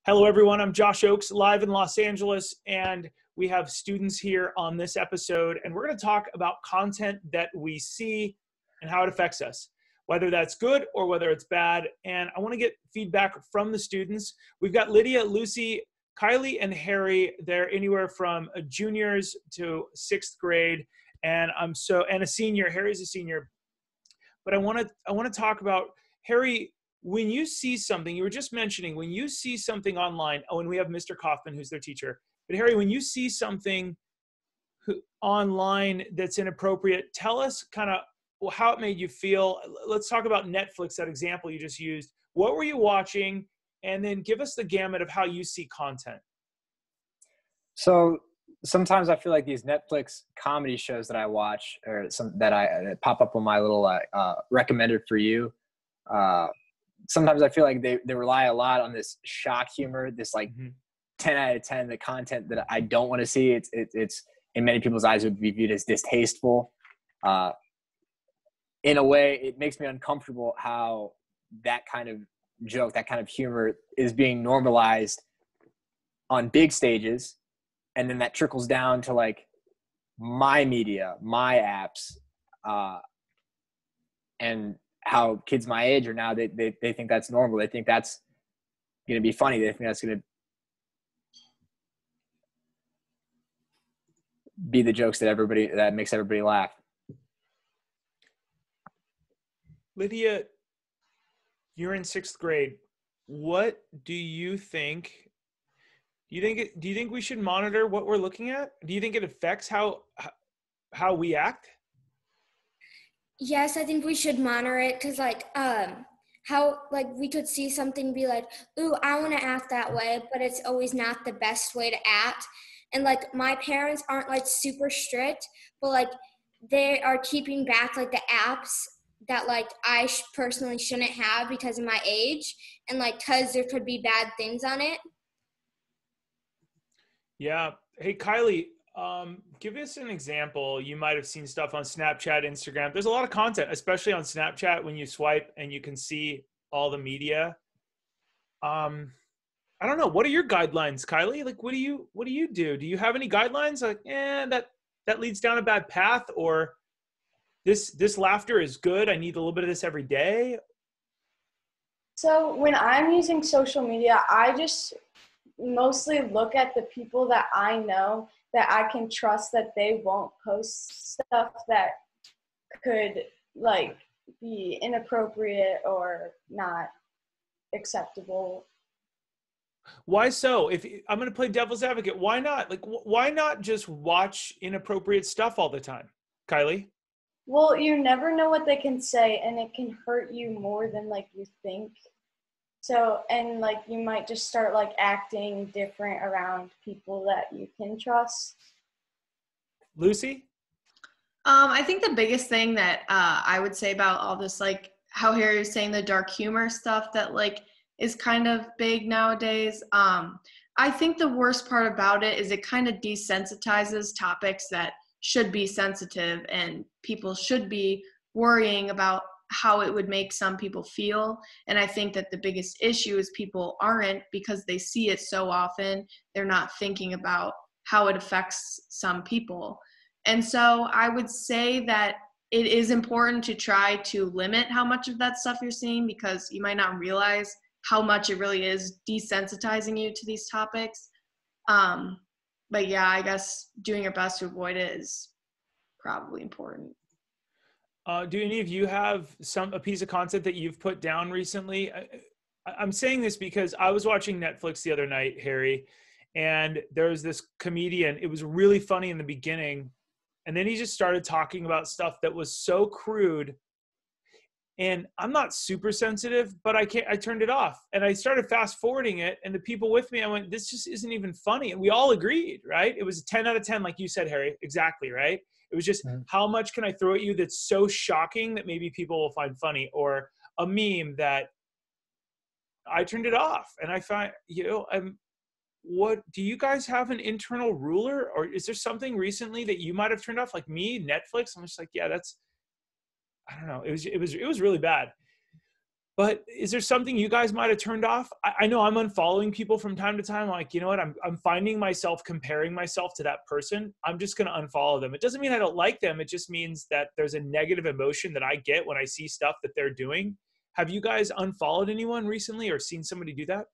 Hello, everyone. I'm Josh Oakes, live in Los Angeles, and we have students here on this episode, and we're going to talk about content that we see and how it affects us, whether that's good or whether it's bad. And I want to get feedback from the students. We've got Lydia, Lucy, Kylie, and Harry. They're anywhere from juniors to 6th grade, and and a senior. Harry's a senior. But I want to talk about, Harry, when you see something, you were just mentioning, when you see something online, and we have Mr. Kaufman, who's their teacher. But Harry, when you see something online that's inappropriate, tell us kind of how it made you feel. Let's talk about Netflix, that example you just used. What were you watching? And then give us the gamut of how you see content. So sometimes I feel like these Netflix comedy shows that I watch, or that pop up on my little recommended for you, sometimes I feel like they rely a lot on this shock humor, this 10 out of 10, the content that I don't want to see. It's in many people's eyes would be viewed as distasteful. In a way, it makes me uncomfortable how that kind of joke, that kind of humor is being normalized on big stages. And then that trickles down to like my media, my apps, and how kids my age are now, they think that's normal. They think that's going to be funny. They think that's going to be the jokes that makes everybody laugh. Lydia, you're in 6th grade. What do you think? Do you think we should monitor what we're looking at? Do you think it affects how we act? Yes, I think we should monitor it because, how we could see something, be like, "Ooh, I want to act that way," but it's always not the best way to act. And my parents aren't super strict, but they are keeping back the apps that I personally shouldn't have because of my age, and because there could be bad things on it. Yeah. Hey, Kylie. Give us an example. You might have seen stuff on Snapchat, Instagram. There's a lot of content, especially on Snapchat, when you swipe and you can see all the media. I don't know. What are your guidelines, Kylie? What do you do? Do you have any guidelines? That leads down a bad path, or this laughter is good. I need a little bit of this every day. So when I'm using social media, I just mostly look at the people that I know that I can trust that they won't post stuff that could be inappropriate or not acceptable. Why so? If I'm going to play devil's advocate, why not? Why not just watch inappropriate stuff all the time, Kylie? Well, you never know what they can say, and it can hurt you more than you think. So, and you might just start acting different around people that you can trust. Lucy? I think the biggest thing that I would say about all this, how Harry was saying, the dark humor stuff that is kind of big nowadays. I think the worst part about it is it kind of desensitizes topics that should be sensitive, and people should be worrying about how it would make some people feel. And I think that the biggest issue is people aren't, because they see it so often, they're not thinking about how it affects some people. And so I would say that it is important to try to limit how much of that stuff you're seeing, because you might not realize how much it really is desensitizing you to these topics. But yeah, I guess doing your best to avoid it is probably important. Do any of you have a piece of content that you've put down recently? I'm saying this because I was watching Netflix the other night, Harry, and there was this comedian. It was really funny in the beginning, and then he just started talking about stuff that was so crude. And I'm not super sensitive, but I turned it off, and I started fast forwarding it. And the people with me, I went, this just isn't even funny. And we all agreed, right? It was a 10 out of 10, like you said, Harry. Exactly, right? It was just, how much can I throw at you that's so shocking that maybe people will find funny, or a meme that I turned it off. And I find, what, do you guys have an internal ruler, or is there something recently that you might've turned off? Like me, Netflix, I'm just yeah, I don't know. It was really bad. But is there something you guys might have turned off? I know I'm unfollowing people from time to time. Like, you know what? I'm finding myself comparing myself to that person. I'm just going to unfollow them. It doesn't mean I don't like them. It just means that there's a negative emotion that I get when I see stuff that they're doing. Have you guys unfollowed anyone recently or seen somebody do that?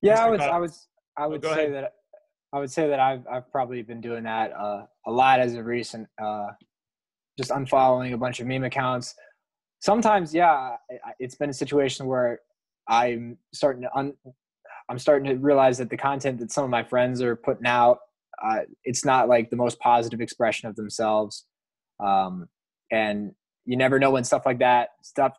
Yeah, Mr. Cobb. I would go say ahead. that I would say that I've probably been doing that a lot as of recent. Just unfollowing a bunch of meme accounts. Sometimes, yeah, it's been a situation where I'm starting to realize that the content that some of my friends are putting out, it's not like the most positive expression of themselves. And you never know when stuff like that,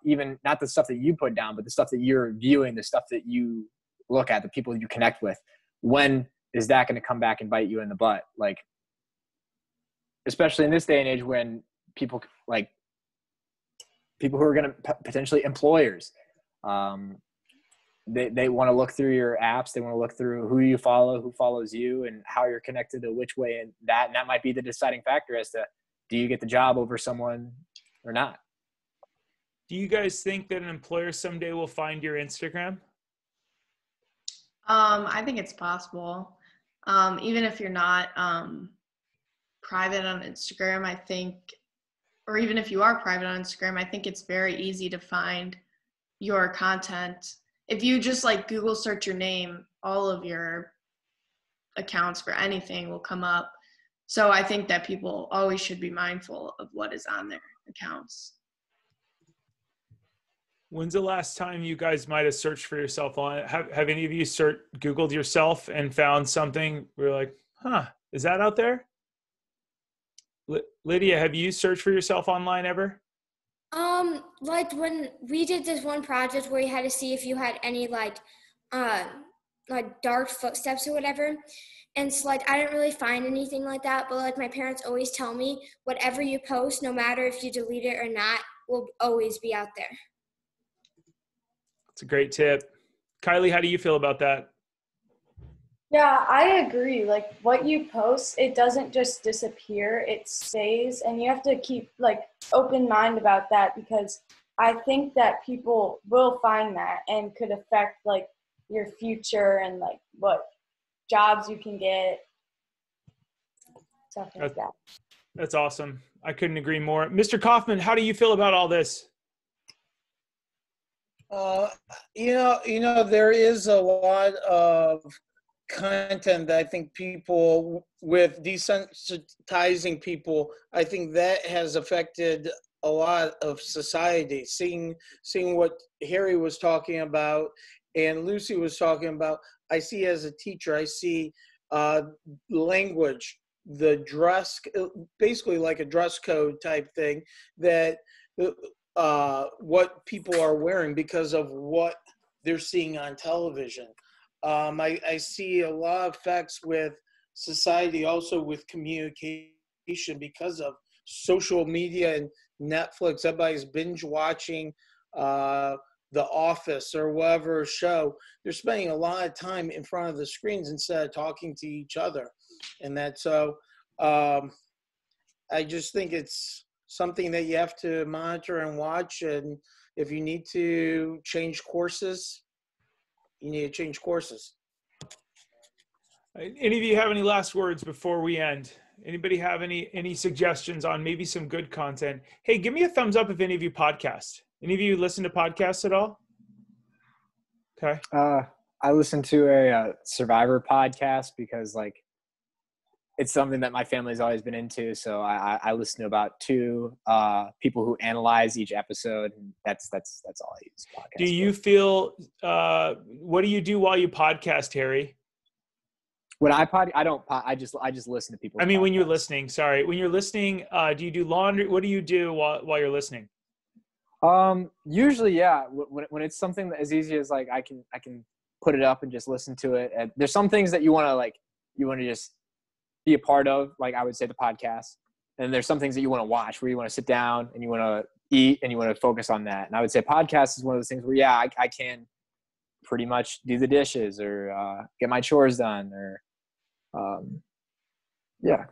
even not the stuff that you put down, but the stuff that you're viewing, the stuff that you look at, the people you connect with, when is that going to come back and bite you in the butt? Like, especially in this day and age when people who are going to potentially employers, they want to look through your apps. They want to look through who you follow, who follows you, and how you're connected to which way. And that might be the deciding factor as to, do you get the job over someone or not? Do you guys think that an employer someday will find your Instagram? I think it's possible. Even if you're not private on Instagram, I think, or even if you are private on Instagram, I think it's very easy to find your content. If you just like Google search your name, all of your accounts for anything will come up. So I think that people always should be mindful of what is on their accounts. When's the last time you guys might have searched for yourself on it? Have any of you Googled yourself and found something where you're like, huh, is that out there? Lydia, have you searched for yourself online ever? Like when we did this one project where you had to see if you had any like dark footsteps or whatever. And so like I didn't really find anything like that, but like my parents always tell me whatever you post, no matter if you delete it or not, will always be out there. It's a great tip. Kylie, how do you feel about that? Yeah, I agree. Like what you post, it doesn't just disappear, it stays, and you have to keep like open mind about that, because I think that people will find that and could affect like your future and like what jobs you can get, stuff like that. That's awesome. I couldn't agree more. Mr. Kaufman, how do you feel about all this? There is a lot of content that I think people, with desensitizing people, I think that has affected a lot of society. Seeing what Harry was talking about and Lucy was talking about, I see as a teacher, I see language, the dress, basically like a dress code type thing, that what people are wearing because of what they're seeing on television. I see a lot of effects with society, also with communication, because of social media and Netflix. Everybody's binge watching The Office or whatever show. They're spending a lot of time in front of the screens instead of talking to each other. And that's so I just think it's something that you have to monitor and watch. And if you need to change courses, you need to change courses. Any of you have any last words before we end? Anybody have any suggestions on maybe some good content? Hey, give me a thumbs up if any of you podcast. Any of you listen to podcasts at all? Okay. I listen to a Survivor podcast because like it's something that my family's always been into. So I listen to about two people who analyze each episode, and that's all I use podcasts. Do you feel what do you do while you podcast, Harry? When I just listen to people. I mean, when you're listening, when you're listening, do you do laundry? What do you do while you're listening? Usually, yeah. When it's something that as easy as like I can put it up and just listen to it. And there's some things that you want to just be a part of, like I would say the podcast. And there's some things that you want to watch where you want to sit down and you want to eat and you want to focus on that. And I would say podcast is one of those things where, yeah, I can pretty much do the dishes or get my chores done or, yeah.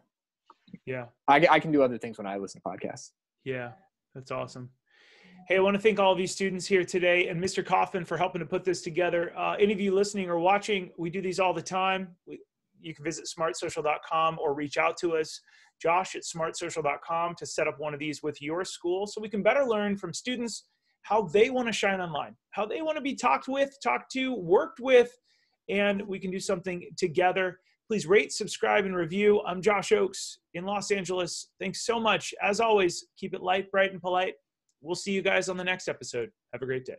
Yeah. I can do other things when I listen to podcasts. Yeah. That's awesome. Hey, I want to thank all of you students here today and Mr. Kaufman for helping to put this together. Any of you listening or watching, we do these all the time. You can visit smartsocial.com or reach out to us, Josh at smartsocial.com, to set up one of these with your school so we can better learn from students how they want to shine online, how they want to be talked to, worked with, and we can do something together. Please rate, subscribe, and review. I'm Josh Oakes in Los Angeles. Thanks so much. As always, keep it light, bright, and polite. We'll see you guys on the next episode. Have a great day.